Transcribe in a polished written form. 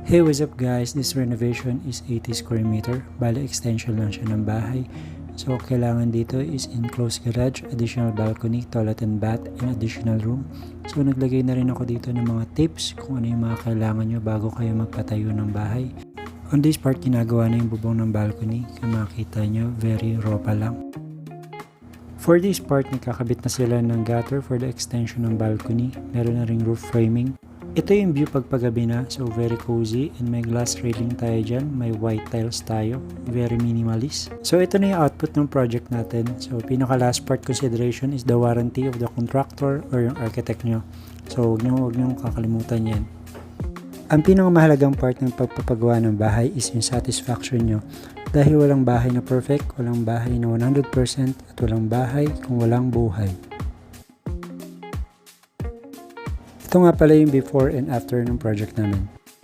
Hey, what's up guys? This renovation is 80 square meter. Bali, extension lang siya ng bahay. So, kailangan dito is enclosed garage, additional balcony, toilet and bath, and additional room. So, naglagay na rin ako dito ng mga tips kung ano yung mga kailangan nyo bago kayo magpatayo ng bahay. On this part, ginagawa na yung bubong ng balcony. Kung makita nyo, very raw pa lang. For this part, nakakabit na sila ng gutter for the extension ng balcony. Meron na ring roof framing. Ito yung view pagpagabi na, so very cozy, and may glass railing tayo dyan, may white tiles tayo, very minimalist. So ito na yung output ng project natin. So pinaka last part consideration is the warranty of the contractor or yung architect nyo. So huwag nyo kakalimutan yan. Ang pinakamahalagang part ng pagpapagawa ng bahay is yung satisfaction nyo. Dahil walang bahay na perfect, walang bahay na 100%, at walang bahay kung walang buhay. Ito nga pala yung before and after ng project namin.